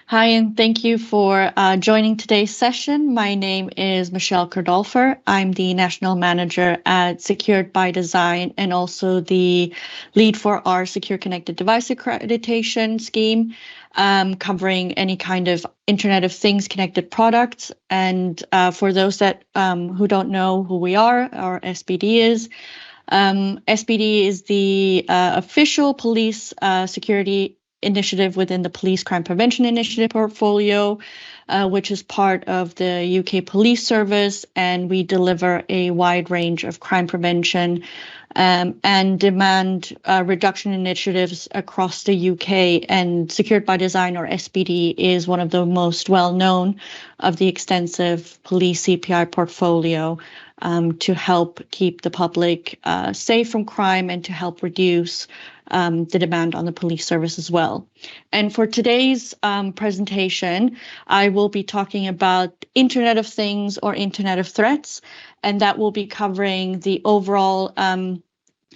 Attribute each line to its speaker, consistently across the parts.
Speaker 1: Hi, and thank you for joining today's session. My name is Michelle Cordolfer. I'm the National Manager at Secured by Design and also the lead for our Secure Connected Device Accreditation scheme, covering any kind of Internet of Things connected products. And for those that who don't know who we are, our SBD is. SBD is the official police security initiative within the Police Crime Prevention Initiative portfolio, which is part of the UK Police Service, and we deliver a wide range of crime prevention and demand reduction initiatives across the UK. And Secured by Design, or SBD, is one of the most well-known of the extensive police CPI portfolio to help keep the public safe from crime and to help reduce the demand on the police service as well. And for today's presentation, I will be talking about Internet of Things or Internet of Threats, and that will be covering the overall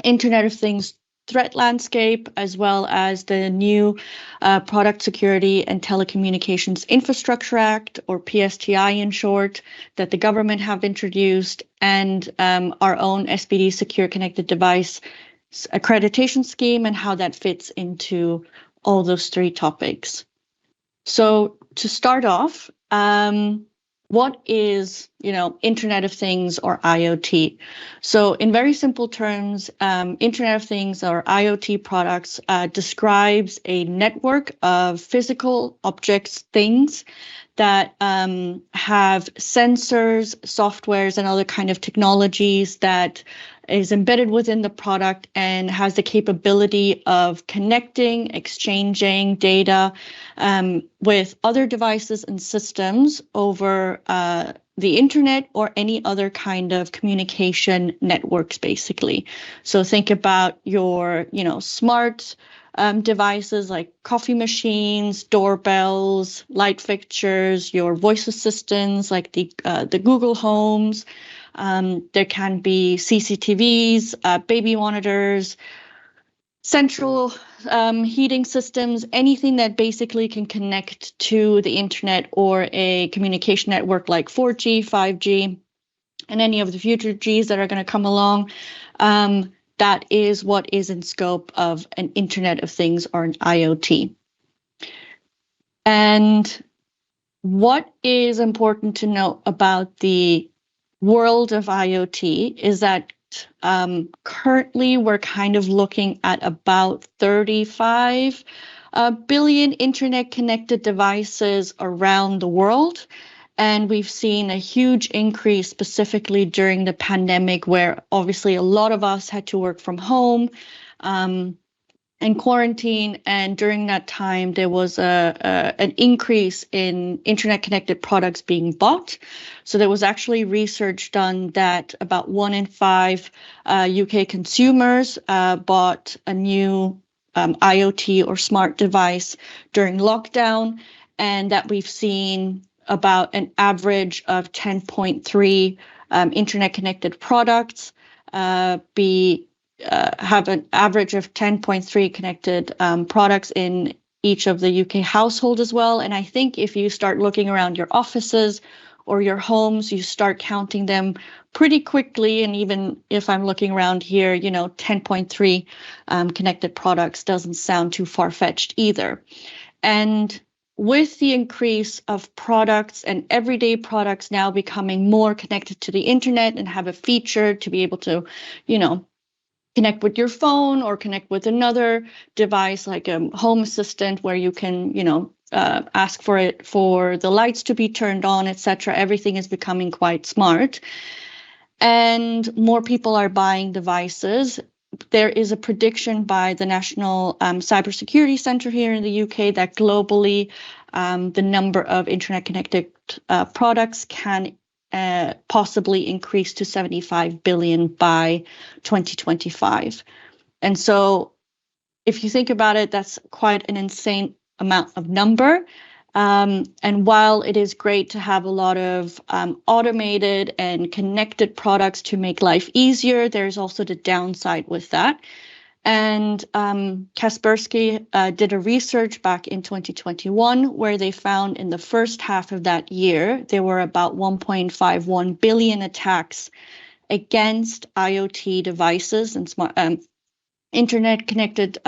Speaker 1: Internet of Things threat landscape, as well as the new Product Security and Telecommunications Infrastructure Act, or PSTI in short, that the government have introduced, and our own SBD Secure Connected Device accreditation scheme and how that fits into all those three topics. So to start off, what is, Internet of Things or IoT? So in very simple terms, Internet of Things or IoT products describes a network of physical objects, things that have sensors, softwares, and other kind of technologies that is embedded within the product and has the capability of connecting, exchanging data with other devices and systems over the internet or any other kind of communication networks, basically. So think about your, smart devices like coffee machines, doorbells, light fixtures, your voice assistants like the Google Homes. There can be CCTVs, baby monitors, central heating systems, anything that basically can connect to the internet or a communication network like 4G, 5G, and any of the future Gs that are going to come along. That is what is in scope of an Internet of Things or an IoT. And what is important to note about the world of IoT is that currently we're kind of looking at about 35 billion internet connected devices around the world. And we've seen a huge increase specifically during the pandemic, where obviously a lot of us had to work from home and quarantine. And during that time, there was an increase in internet connected products being bought. So there was actually research done that about 1 in 5 UK consumers bought a new IoT or smart device during lockdown, and that we've seen about an average of 10.3 internet connected products have an average of 10.3 connected products in each of the UK household as well. And I think if you start looking around your offices or your homes, you start counting them pretty quickly. And even if I'm looking around here, 10.3 connected products doesn't sound too far-fetched either. And with the increase of products and everyday products now becoming more connected to the internet and have a feature to be able to, connect with your phone or connect with another device like a home assistant where you can, ask for the lights to be turned on, etc. Everything is becoming quite smart. And more people are buying devices. There is a prediction by the National Cybersecurity Center here in the UK that globally the number of internet connected products can possibly increase to 75 billion by 2025. And so if you think about it, that's quite an insane amount of number. And while it is great to have a lot of automated and connected products to make life easier, there's also the downside with that. And Kaspersky did a research back in 2021 where they found in the first half of that year, there were about 1.51 billion attacks against IoT devices and smart internet-connected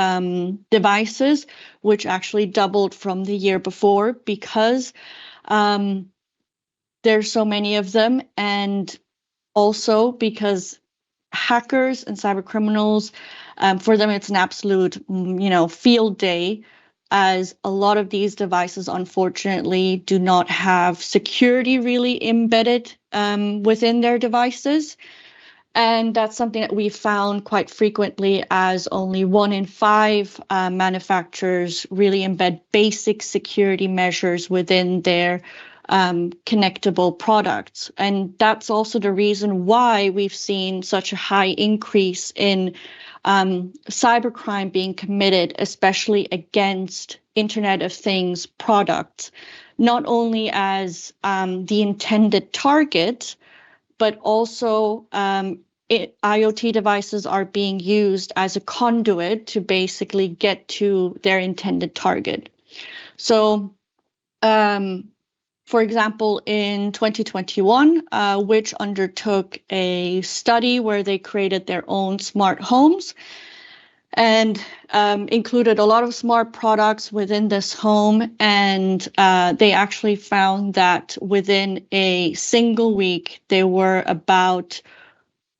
Speaker 1: devices, which actually doubled from the year before because there's so many of them, and also because hackers and cyber criminals, for them, it's an absolute, field day, as a lot of these devices, unfortunately, do not have security really embedded within their devices. And that's something that we found quite frequently, as only 1 in 5 manufacturers really embed basic security measures within their connectable products. And that's also the reason why we've seen such a high increase in cybercrime being committed, especially against Internet of Things products, not only as the intended target, but also IoT devices are being used as a conduit to basically get to their intended target. So, for example, in 2021, which undertook a study where they created their own smart homes and included a lot of smart products within this home. And they actually found that within a single week, there were about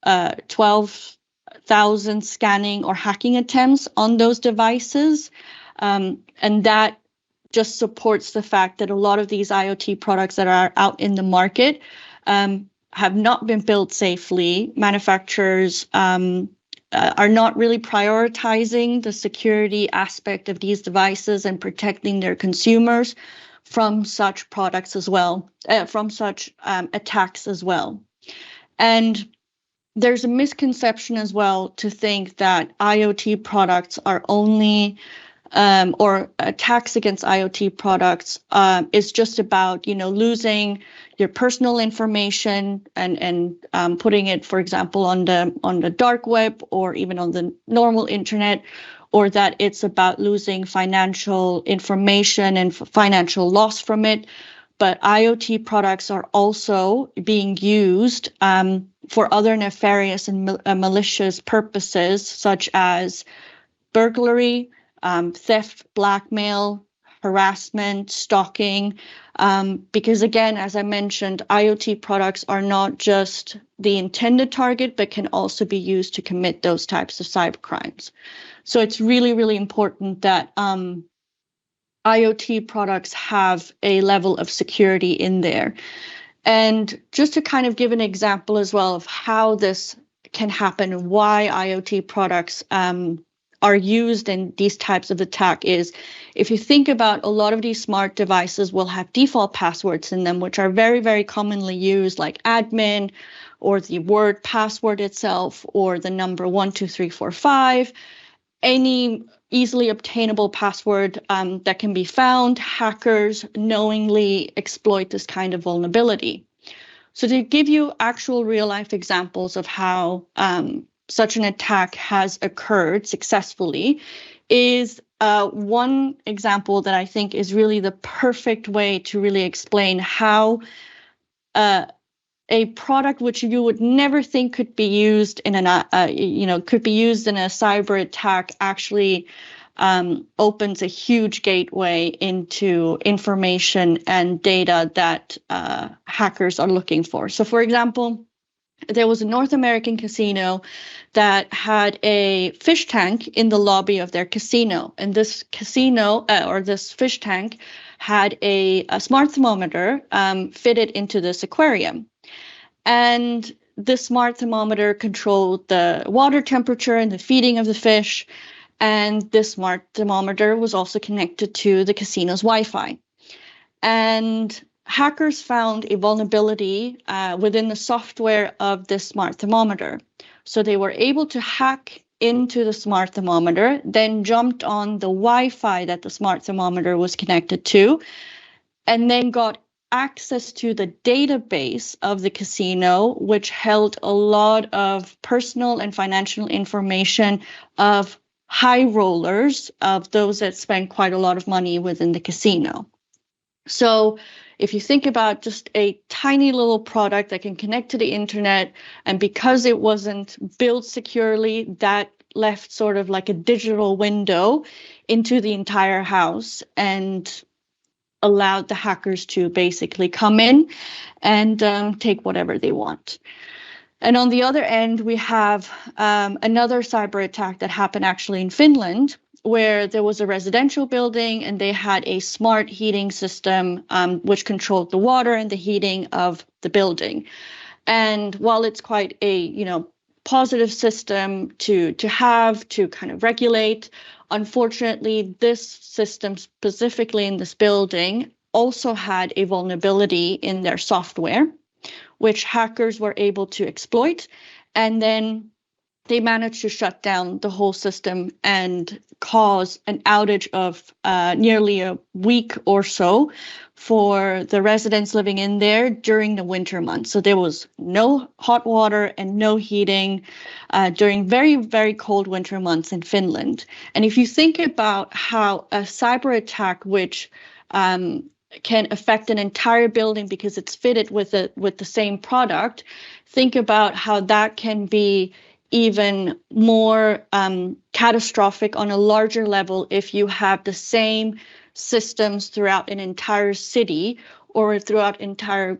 Speaker 1: 12,000 scanning or hacking attempts on those devices. And that just supports the fact that a lot of these IoT products that are out in the market have not been built safely. Manufacturers are not really prioritizing the security aspect of these devices and protecting their consumers from such products as well, from such attacks as well. And there's a misconception as well to think that IoT products are only or attacks against IoT products is just about, losing your personal information and putting it, for example, on the dark web or even on the normal internet, or that it's about losing financial information and financial loss from it. But IoT products are also being used for other nefarious and malicious purposes, such as burglary, theft, blackmail, harassment, stalking, because again, as I mentioned, IoT products are not just the intended target, but can also be used to commit those types of cybercrimes. So it's really, really important that IoT products have a level of security in there. And just to kind of give an example as well of how this can happen and why IoT products are used in these types of attack is, if you think about a lot of these smart devices will have default passwords in them, which are very, very commonly used, like admin or the word password itself or the number 12345, any easily obtainable password that can be found. Hackers knowingly exploit this kind of vulnerability. So to give you actual real life examples of how such an attack has occurred successfully is one example that I think is really the perfect way to really explain how a product which you would never think could be used in could be used in a cyber attack actually opens a huge gateway into information and data that hackers are looking for. So, for example, there was a North American casino that had a fish tank in the lobby of their casino. And this casino or this fish tank had a smart thermometer fitted into this aquarium. And the smart thermometer controlled the water temperature and the feeding of the fish. And this smart thermometer was also connected to the casino's Wi-Fi. And hackers found a vulnerability within the software of this smart thermometer. So they were able to hack into the smart thermometer, then jumped on the Wi-Fi that the smart thermometer was connected to, and then got access to the database of the casino, which held a lot of personal and financial information of high rollers, of those that spend quite a lot of money within the casino. So if you think about just a tiny little product that can connect to the internet, and because it wasn't built securely, that left sort of like a digital window into the entire house and allowed the hackers to basically come in and take whatever they want. And on the other end, we have another cyber attack that happened actually in Finland, where there was a residential building and they had a smart heating system which controlled the water and the heating of the building. And while it's quite a positive system to have to kind of regulate, unfortunately, this system specifically in this building also had a vulnerability in their software, which hackers were able to exploit. And then they managed to shut down the whole system and cause an outage of nearly a week or so for the residents living in there during the winter months. So there was no hot water and no heating during very, very cold winter months in Finland. And if you think about how a cyber attack, which can affect an entire building because it's fitted with the same product, think about how that can be even more catastrophic on a larger level if you have the same systems throughout an entire city or throughout an entire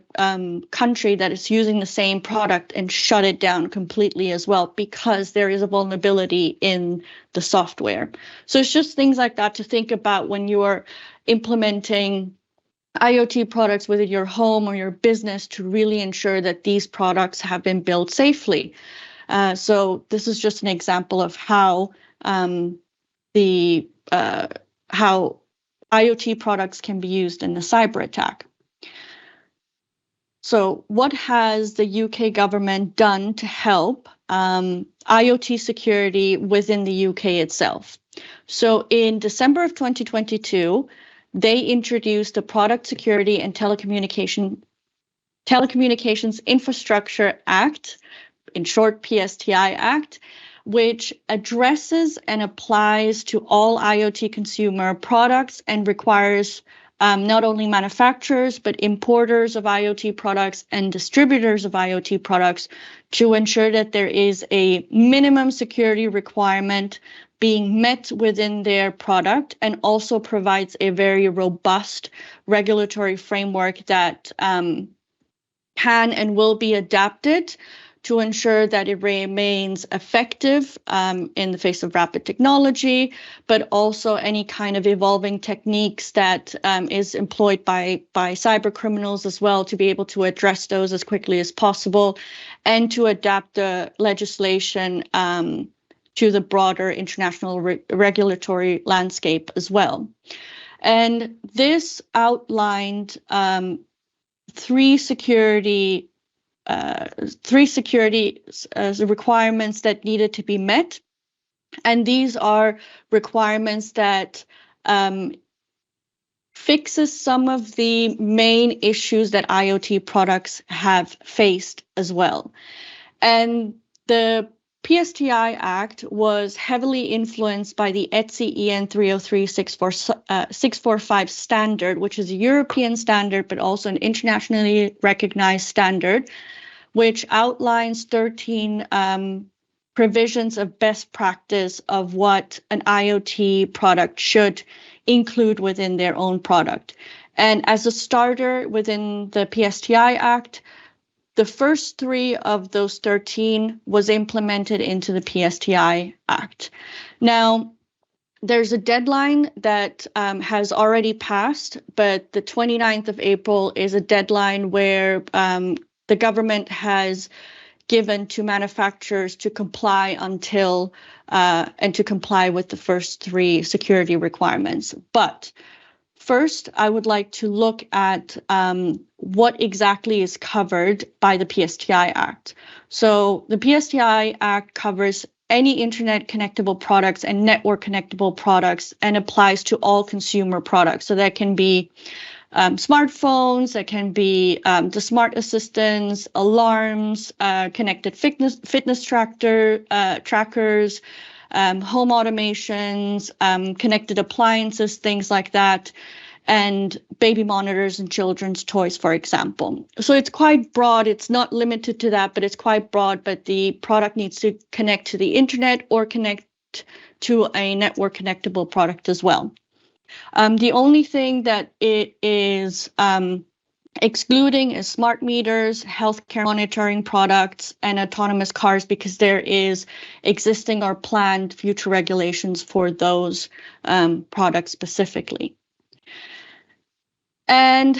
Speaker 1: country that is using the same product and shut it down completely as well because there is a vulnerability in the software. So it's just things like that to think about when you are implementing IoT products within your home or your business to really ensure that these products have been built safely. So this is just an example of how how IoT products can be used in a cyber attack. So what has the UK government done to help IoT security within the UK itself? So in December of 2022, they introduced the Product Security and Telecommunications Infrastructure Act, in short PSTI Act, which addresses and applies to all IoT consumer products and requires not only manufacturers, but importers of IoT products and distributors of IoT products to ensure that there is a minimum security requirement being met within their product, and also provides a very robust regulatory framework that can and will be adapted to ensure that it remains effective in the face of rapid technology, but also any kind of evolving techniques that is employed by cyber criminals as well, to be able to address those as quickly as possible and to adapt the legislation to the broader international regulatory landscape as well. And this outlined three security requirements that needed to be met. And these are requirements that fixes some of the main issues that IoT products have faced as well. And the PSTI Act was heavily influenced by the ETSI EN 303-645 standard, which is a European standard, but also an internationally recognized standard, which outlines 13 provisions of best practice of what an IoT product should include within their own product. And as a starter within the PSTI Act, the first 3 of those 13 was implemented into the PSTI Act. Now, there's a deadline that has already passed, but the 29th of April is a deadline where the government has given to manufacturers to comply until and to comply with the first 3 security requirements. But first, I would like to look at what exactly is covered by the PSTI Act. So the PSTI Act covers any internet connectable products and network connectable products and applies to all consumer products. So that can be smartphones, that can be the smart assistants, alarms, connected fitness trackers, home automations, connected appliances, things like that, and baby monitors and children's toys, for example. So it's quite broad. It's not limited to that, but it's quite broad. But the product needs to connect to the internet or connect to a network connectable product as well. The only thing that it is excluding is smart meters, healthcare monitoring products, and autonomous cars, because there is existing or planned future regulations for those products specifically. And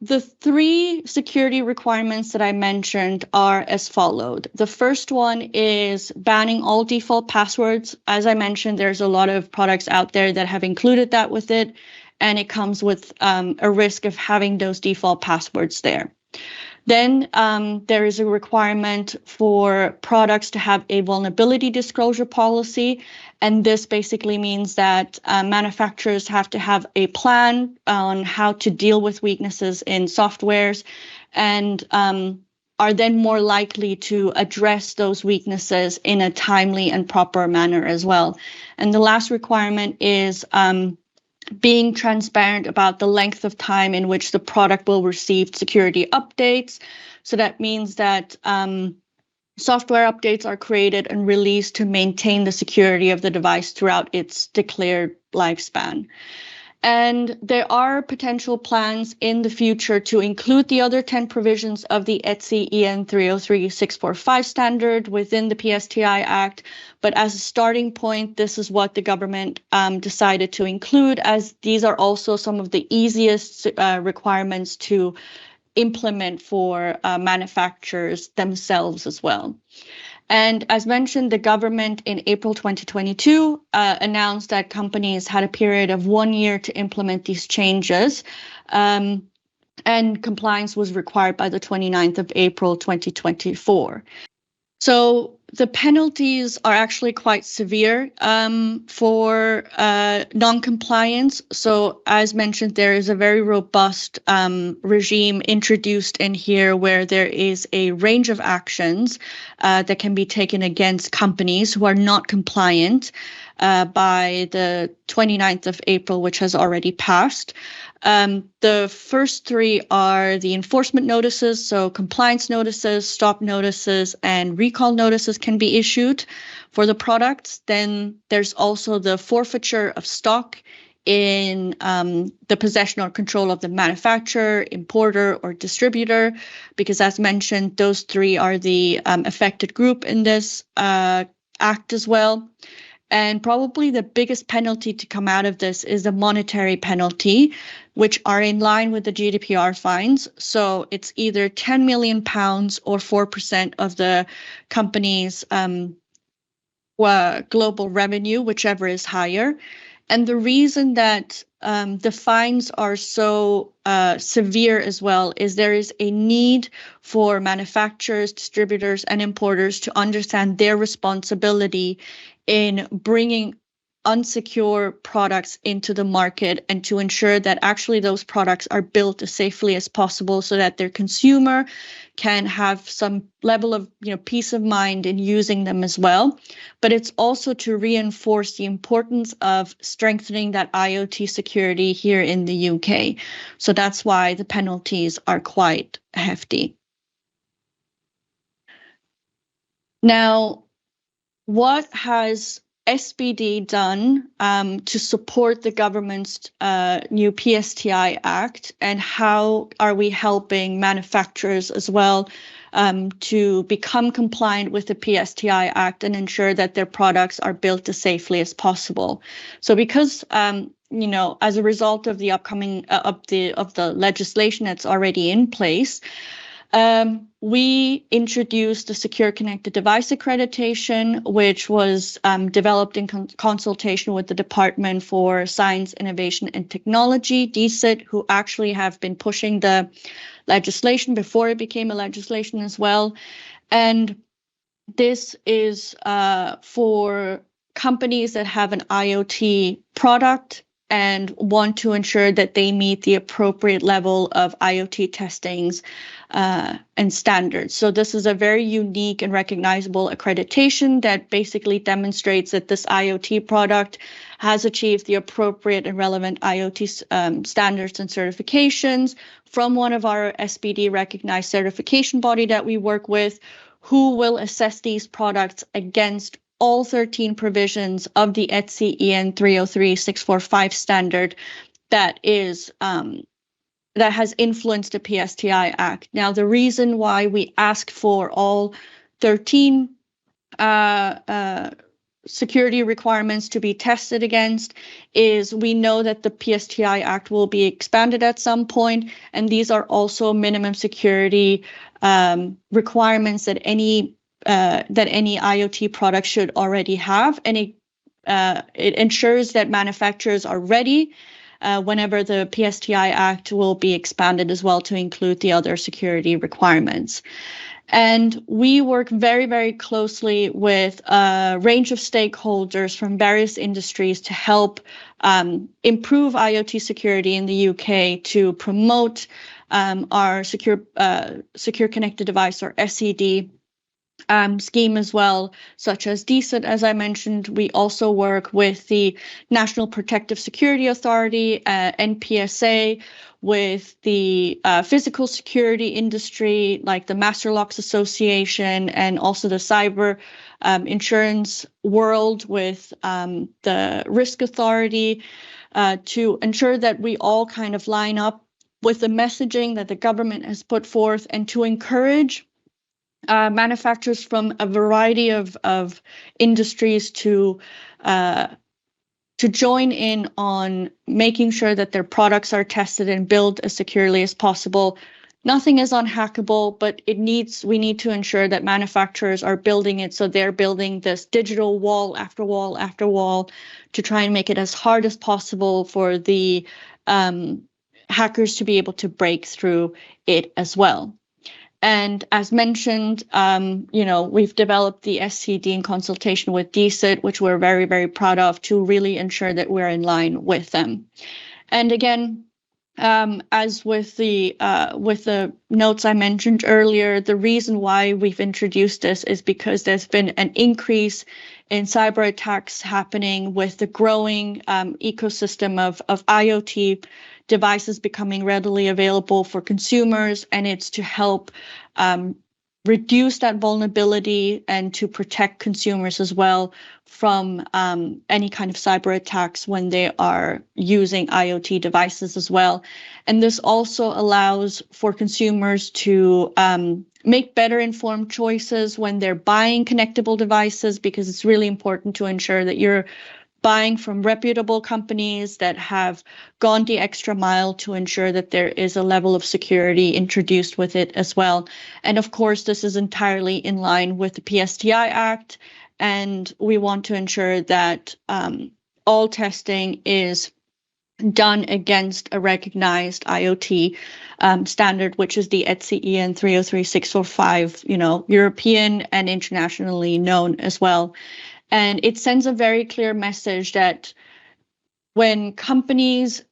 Speaker 1: the three security requirements that I mentioned are as followed. The first one is banning all default passwords. As I mentioned, there's a lot of products out there that have included that with it, and it comes with a risk of having those default passwords there. Then there is a requirement for products to have a vulnerability disclosure policy. And this basically means that manufacturers have to have a plan on how to deal with weaknesses in softwares, and are then more likely to address those weaknesses in a timely and proper manner as well. And the last requirement is being transparent about the length of time in which the product will receive security updates. So that means that software updates are created and released to maintain the security of the device throughout its declared lifespan. And there are potential plans in the future to include the other 10 provisions of the ETSI EN 303645 standard within the PSTI Act. But as a starting point, this is what the government decided to include, as these are also some of the easiest requirements to implement for manufacturers themselves as well. And as mentioned, the government in April 2022 announced that companies had a period of 1 year to implement these changes, and compliance was required by the 29th of April 2024. So the penalties are actually quite severe for non-compliance. So as mentioned, there is a very robust regime introduced in here where there is a range of actions that can be taken against companies who are not compliant by the 29th of April, which has already passed. The first three are the enforcement notices, so compliance notices, stop notices, and recall notices can be issued for the products. Then there's also the forfeiture of stock in the possession or control of the manufacturer, importer, or distributor, because as mentioned, those three are the affected group in this act as well. And probably the biggest penalty to come out of this is a monetary penalty, which are in line with the GDPR fines. So it's either £10 million or 4% of the company's global revenue, whichever is higher. And the reason that the fines are so severe as well is there is a need for manufacturers, distributors, and importers to understand their responsibility in bringing unsecure products into the market, and to ensure that actually those products are built as safely as possible so that their consumer can have some level of peace of mind in using them as well. But it's also to reinforce the importance of strengthening that IoT security here in the UK. So that's why the penalties are quite hefty. Now, what has SPD done to support the government's new PSTI Act, and how are we helping manufacturers as well to become compliant with the PSTI Act and ensure that their products are built as safely as possible? So because as a result of the upcoming of the legislation that's already in place, we introduced the Secure Connected Device Accreditation, which was developed in consultation with the Department for Science, Innovation and Technology, DCIT, who actually have been pushing the legislation before it became a legislation as well. And this is for companies that have an IoT product and want to ensure that they meet the appropriate level of IoT testings and standards. So this is a very unique and recognizable accreditation that basically demonstrates that this IoT product has achieved the appropriate and relevant IoT standards and certifications from one of our SBD recognized certification body that we work with, who will assess these products against all 13 provisions of the ETSI EN 303645 standard that is that has influenced the PSTI Act. Now, the reason why we ask for all 13 security requirements to be tested against is we know that the PSTI Act will be expanded at some point, and these are also minimum security requirements that any IoT product should already have, and it ensures that manufacturers are ready whenever the PSTI Act will be expanded as well to include the other security requirements. And we work very, very closely with a range of stakeholders from various industries to help improve IoT security in the UK, to promote our secure connected device, or SCD, scheme as well, such as DCIT, as I mentioned. We also work with the National Protective Security Authority, NPSA, with the physical security industry, like the Master Locks Association, and also the cyber insurance world with the Risk Authority, to ensure that we all kind of line up with the messaging that the government has put forth, and to encourage manufacturers from a variety of industries to join in on making sure that their products are tested and built as securely as possible. Nothing is unhackable, but we need to ensure that manufacturers are building it, so they're building this digital wall after wall after wall to try and make it as hard as possible for the hackers to be able to break through it as well. And as mentioned, we've developed the SCD in consultation with DCIT, which we're very, very proud of, to really ensure that we're in line with them. And again, as with the notes I mentioned earlier, the reason why we've introduced this is because there's been an increase in cyber attacks happening with the growing ecosystem of IoT devices becoming readily available for consumers, and it's to help reduce that vulnerability and to protect consumers as well from any kind of cyber attacks when they are using IoT devices as well. And this also allows for consumers to make better informed choices when they're buying connectable devices, because it's really important to ensure that you're buying from reputable companies that have gone the extra mile to ensure that there is a level of security introduced with it as well. And of course, this is entirely in line with the PSTI Act, and we want to ensure that all testing is done against a recognized IoT standard, which is the ETSI EN 303645, European and internationally known as well. And it sends a very clear message that when companies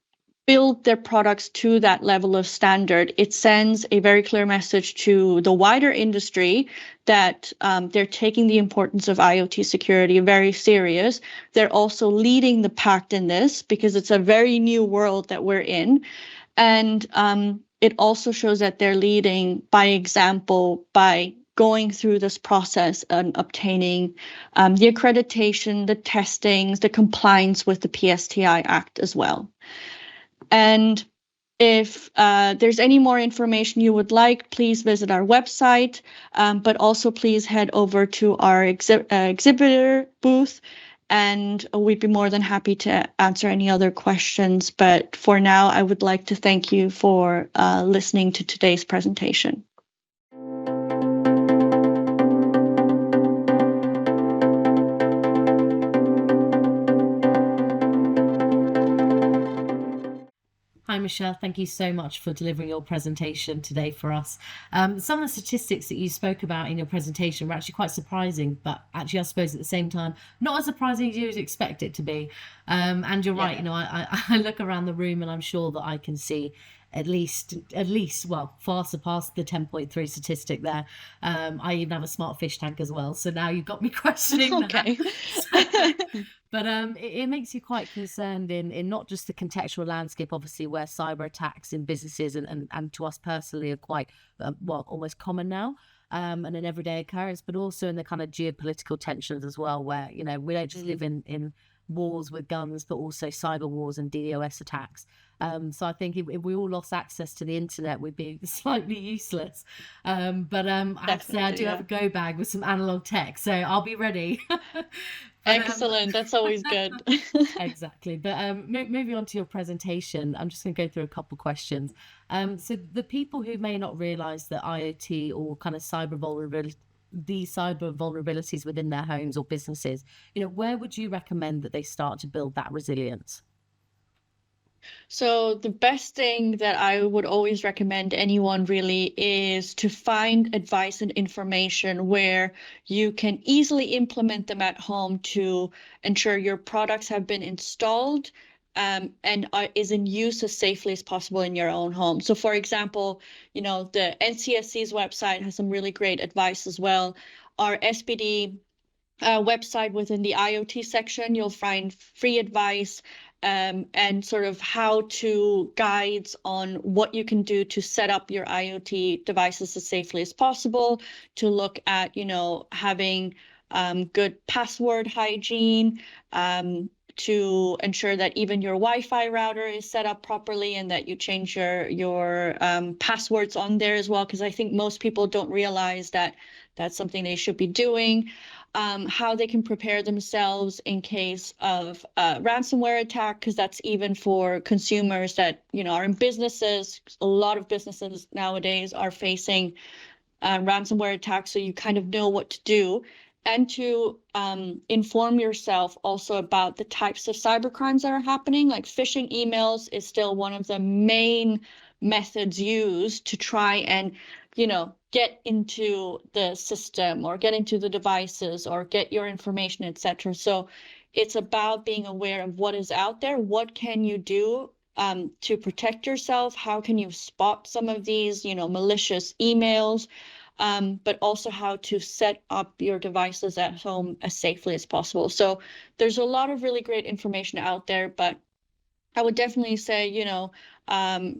Speaker 1: build their products to that level of standard, it sends a very clear message to the wider industry that they're taking the importance of IoT security very serious. They're also leading the pack in this, because it's a very new world that we're in. And it also shows that they're leading by example, by going through this process and obtaining the accreditation, the testings, the compliance with the PSTI Act as well. And if there's any more information you would like, please visit our website, but also please head over to our exhibitor booth, and we'd be more than happy to answer any other questions. But for now, I would like to thank you for listening to today's presentation.
Speaker 2: Hi, Michelle. Thank you so much for delivering your presentation today for us. Some of the statistics that you spoke about in your presentation were actually quite surprising, but actually, I suppose at the same time, not as surprising as you'd expect it to be. And you're right,
Speaker 1: Yeah.
Speaker 2: I look around the room and I'm sure that I can see at least, well, far surpassed the 10.3 statistic there. I even have a smart fish tank as well. So now you've got me questioning that.
Speaker 1: Okay.
Speaker 2: So, but it makes you quite concerned in not just the contextual landscape, obviously, where cyber attacks in businesses and to us personally are quite, well, almost common now. And an everyday occurrence, but also in the kind of geopolitical tensions as well, where, we don't just live
Speaker 1: Mm,
Speaker 2: in wars with guns, but also cyber wars and DDoS attacks. So I think if we all lost access to the internet, we'd be slightly useless. But I have to say, I
Speaker 1: definitely,
Speaker 2: do have
Speaker 1: yeah.
Speaker 2: a go bag with some analog tech, so I'll be ready. But
Speaker 1: Excellent. That's always good.
Speaker 2: exactly. But moving on to your presentation, I'm just going to go through a couple questions. So the people who may not realize that IoT or kind of these cyber vulnerabilities within their homes or businesses, where would you recommend that they start to build that resilience?
Speaker 1: So the best thing that I would always recommend anyone really is to find advice and information where you can easily implement them at home to ensure your products have been installed and is in use as safely as possible in your own home. So for example, the NCSC's website has some really great advice as well. Our SPD website within the IoT section, you'll find free advice and sort of how to guides on what you can do to set up your IoT devices as safely as possible, to look at, having good password hygiene, to ensure that even your Wi-Fi router is set up properly and that you change your passwords on there as well, because I think most people don't realize that that's something they should be doing. How they can prepare themselves in case of ransomware attack, because that's even for consumers that are in businesses. A lot of businesses nowadays are facing ransomware attacks, so you kind of know what to do. And to inform yourself also about the types of cyber crimes that are happening. Like phishing emails is still one of the main methods used to try and, get into the system or get into the devices or get your information, etc. So it's about being aware of what is out there. What can you do to protect yourself? How can you spot some of these, malicious emails? But also how to set up your devices at home as safely as possible. So there's a lot of really great information out there, but I would definitely say,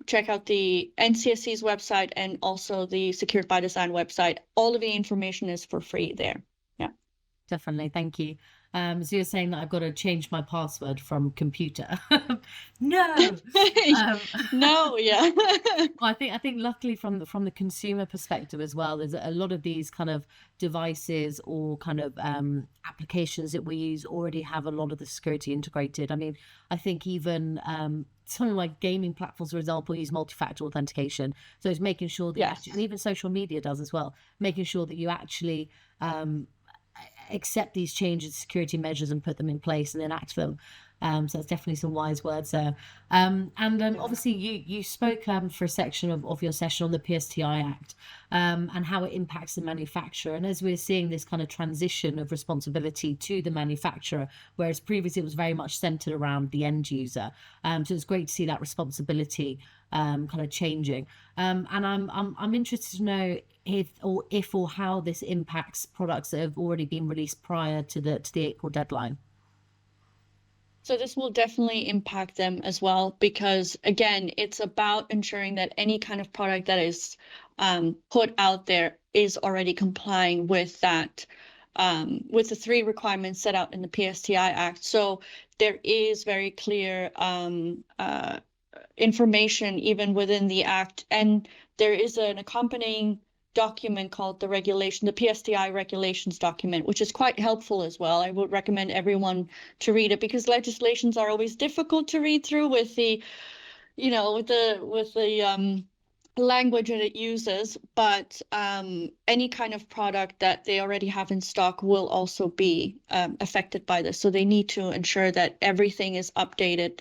Speaker 1: check out the NCSC's website and also the Secured by Design website. All of the information is for free there. Yeah.
Speaker 2: Definitely, thank you. So you're saying that I've got to change my password from computer? No. Um,
Speaker 1: No, yeah.
Speaker 2: Well, I think luckily from the consumer perspective as well, there's a lot of these kind of devices or kind of applications that we use already have a lot of the security integrated. I mean, I think even something like gaming platforms, for example, use multi-factor authentication. So it's making sure that you actually,
Speaker 1: Yes.
Speaker 2: and even social media does as well, making sure that you actually accept these changes, security measures, and put them in place and enact them. So that's definitely some wise words there. And
Speaker 1: Yeah.
Speaker 2: obviously, you spoke for a section of your session on the PSTI Act and how it impacts the manufacturer. And as we're seeing this kind of transition of responsibility to the manufacturer, whereas previously it was very much centered around the end user. So it's great to see that responsibility kind of changing. And I'm interested to know if or how this impacts products that have already been released prior to the April deadline.
Speaker 1: So this will definitely impact them as well because again, it's about ensuring that any kind of product that is put out there is already complying with that with the three requirements set out in the PSTI Act. So there is very clear information even within the act. And there is an accompanying document called the PSTI regulations document, which is quite helpful as well. I would recommend everyone to read it because legislations are always difficult to read through with the, language that it uses, but any kind of product that they already have in stock will also be affected by this. So they need to ensure that everything is updated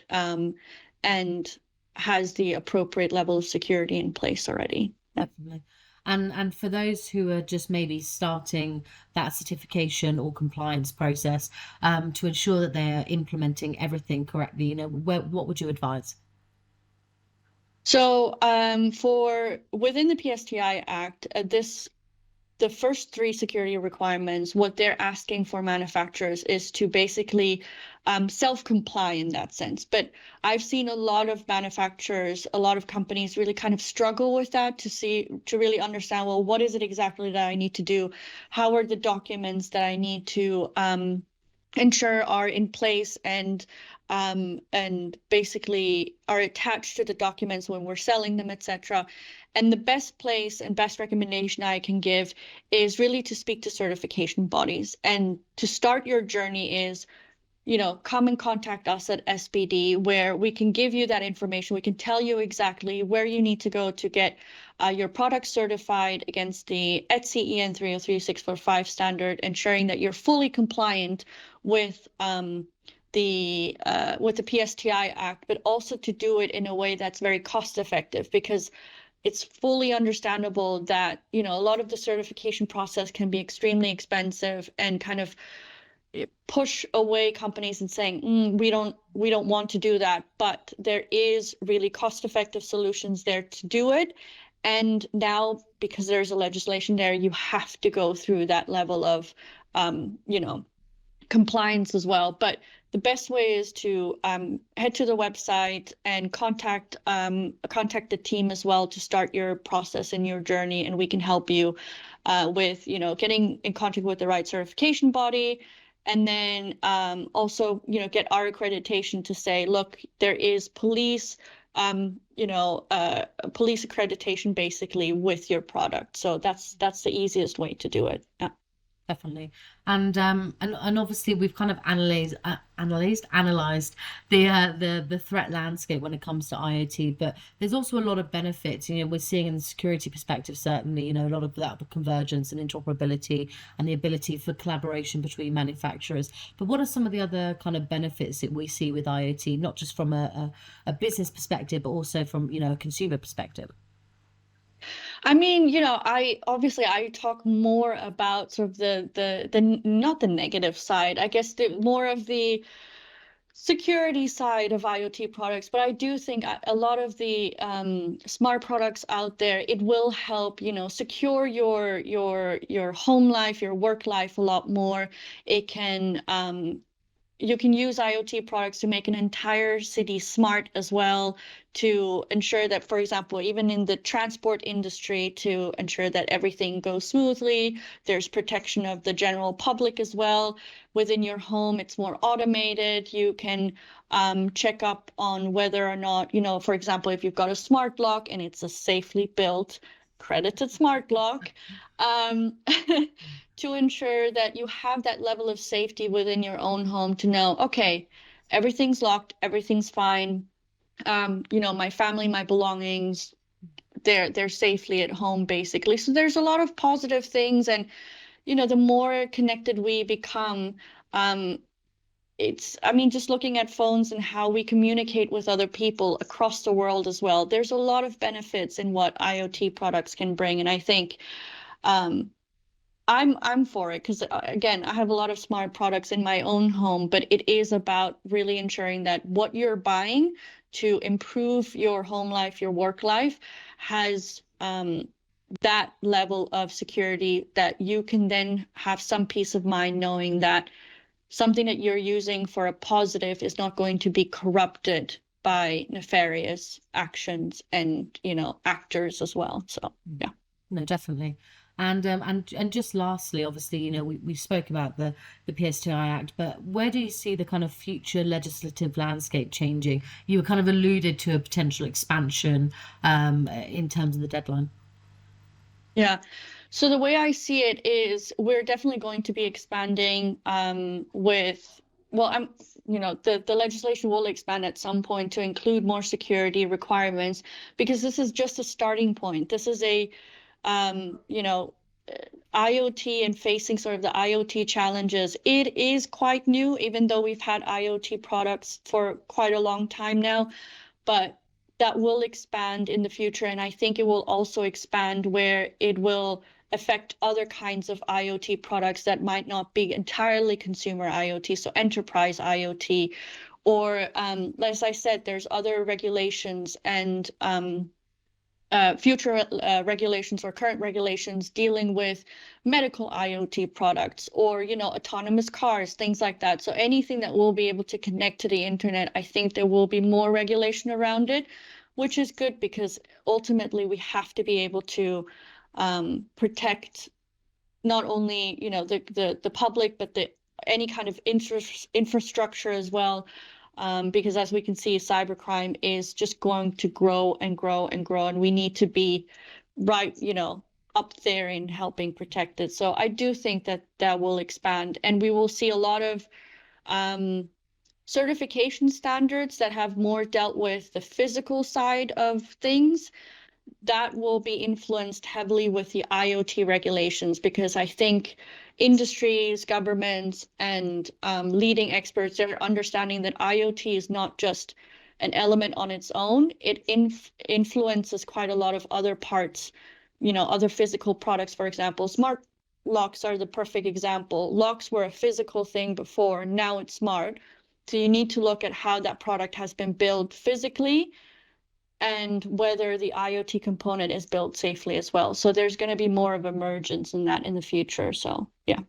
Speaker 1: and has the appropriate level of security in place already.
Speaker 2: Definitely. And for those who are just maybe starting that certification or compliance process, to ensure that they are implementing everything correctly, what would you advise?
Speaker 1: So for within the PSTI Act, the first three security requirements, what they're asking for manufacturers is to basically self-comply in that sense. But I've seen a lot of manufacturers, a lot of companies really kind of struggle with that to really understand, well, what is it exactly that I need to do? How are the documents that I need to ensure are in place and basically are attached to the documents when we're selling them, etc. And the best place and best recommendation I can give is really to speak to certification bodies. And to start your journey is, come and contact us at SBD, where we can give you that information. We can tell you exactly where you need to go to get your product certified against the ETSI EN 303645 standard, ensuring that you're fully compliant with the PSTI Act, but also to do it in a way that's very cost effective, because it's fully understandable that, a lot of the certification process can be extremely expensive and kind of push away companies and saying, we don't want to do that. But there is really cost-effective solutions there to do it. And now, because there's a legislation there, you have to go through that level of, compliance as well. But the best way is to head to the website and contact the team as well to start your process and your journey, and we can help you with getting in contact with the right certification body, and then also get our accreditation to say, look, there is police police accreditation basically with your product. So that's the easiest way to do it. Yeah.
Speaker 2: Definitely. And obviously we've kind of analyzed the threat landscape when it comes to IoT, but there's also a lot of benefits. We're seeing in the security perspective, certainly, a lot of that the convergence and interoperability and the ability for collaboration between manufacturers. But what are some of the other kind of benefits that we see with IoT, not just from a business perspective, but also from, a consumer perspective?
Speaker 1: I mean, I talk more about sort of the not the negative side, I guess the more of the security side of IoT products. But I do think a lot of the smart products out there, it will help, secure your home life, your work life a lot more. It can You can use IoT products to make an entire city smart as well, to ensure that, for example, even in the transport industry, to ensure that everything goes smoothly. There's protection of the general public as well. Within your home, it's more automated. You can check up on whether or not, for example, if you've got a smart lock and it's a safely built, credited smart lock, um, to ensure that you have that level of safety within your own home to know, okay, everything's locked, everything's fine. My family, my belongings, they're safely at home, basically. So there's a lot of positive things, and the more connected we become, I mean, just looking at phones and how we communicate with other people across the world as well. There's a lot of benefits in what IoT products can bring, and I think um, I'm for it because, again, I have a lot of smart products in my own home, but it is about really ensuring that what you're buying to improve your home life, your work life, has that level of security that you can then have some peace of mind knowing that something that you're using for a positive is not going to be corrupted by nefarious actions and, actors as well. So, yeah.
Speaker 2: No, definitely. And just lastly, obviously, we spoke about the PSTI Act, but where do you see the kind of future legislative landscape changing? You were kind of alluded to a potential expansion in terms of the deadline.
Speaker 1: Yeah. So the way I see it is we're definitely going to be expanding well, the legislation will expand at some point to include more security requirements, because this is just a starting point. This is a um, you know, IoT and facing sort of the IoT challenges. It is quite new, even though we've had IoT products for quite a long time now. But that will expand in the future. And I think it will also expand where it will affect other kinds of IoT products that might not be entirely consumer IoT, so enterprise IoT, or as I said, there's other regulations and future regulations or current regulations dealing with medical IoT products or, autonomous cars, things like that. So anything that will be able to connect to the internet, I think there will be more regulation around it, which is good because ultimately we have to be able to protect not only, the public, but any kind of infrastructure as well. Because as we can see, cybercrime is just going to grow and grow and grow, and we need to be right, up there in helping protect it. So I do think that that will expand, and we will see a lot of certification standards that have more dealt with the physical side of things that will be influenced heavily with the IoT regulations, because I think industries, governments, and leading experts are understanding that IoT is not just an element on its own. It influences quite a lot of other parts, other physical products. For example, smart locks are the perfect example. Locks were a physical thing before, now it's smart. So you need to look at how that product has been built physically and whether the IoT component is built safely as well. So there's going to be more of emergence in that in the future. So yeah.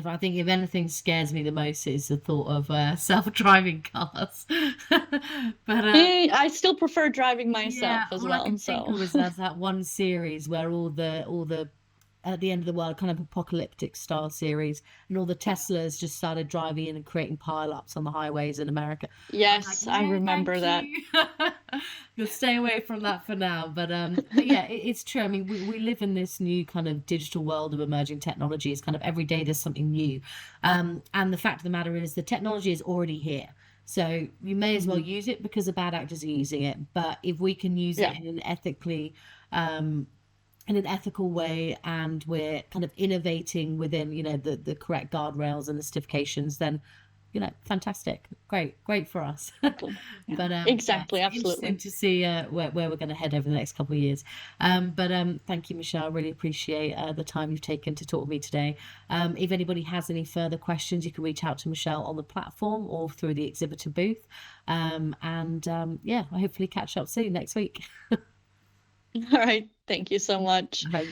Speaker 2: I think if anything scares me the most is the thought of self-driving cars. But
Speaker 1: I still prefer driving myself
Speaker 2: yeah,
Speaker 1: as
Speaker 2: all I
Speaker 1: well.
Speaker 2: can think
Speaker 1: So
Speaker 2: of is there's that one series where all the at the end of the world kind of apocalyptic style series, and all the Teslas just started driving in and creating pile-ups on the highways in America. I'm like,
Speaker 1: yes, I
Speaker 2: no, thank
Speaker 1: remember that.
Speaker 2: you. You'll stay away from that for now. But yeah, it's true. I mean, we live in this new kind of digital world of emerging technologies. Kind of every day there's something new. And the fact of the matter is the technology is already here. So you may as well use it because the bad actors are using it. But if we can use it
Speaker 1: Yeah.
Speaker 2: in an in an ethical way, and we're kind of innovating within, the correct guardrails and the certifications, then, fantastic. Great for us.
Speaker 1: Exactly. Yeah.
Speaker 2: But yeah,
Speaker 1: Exactly.
Speaker 2: it's interesting
Speaker 1: Absolutely.
Speaker 2: to see where we're going to head over the next couple of years. But thank you, Michelle. I really appreciate the time you've taken to talk with me today. If anybody has any further questions, you can reach out to Michelle on the platform or through the exhibitor booth. Yeah, I hopefully catch up soon next week.
Speaker 1: All right. Thank you so much.
Speaker 2: Bye.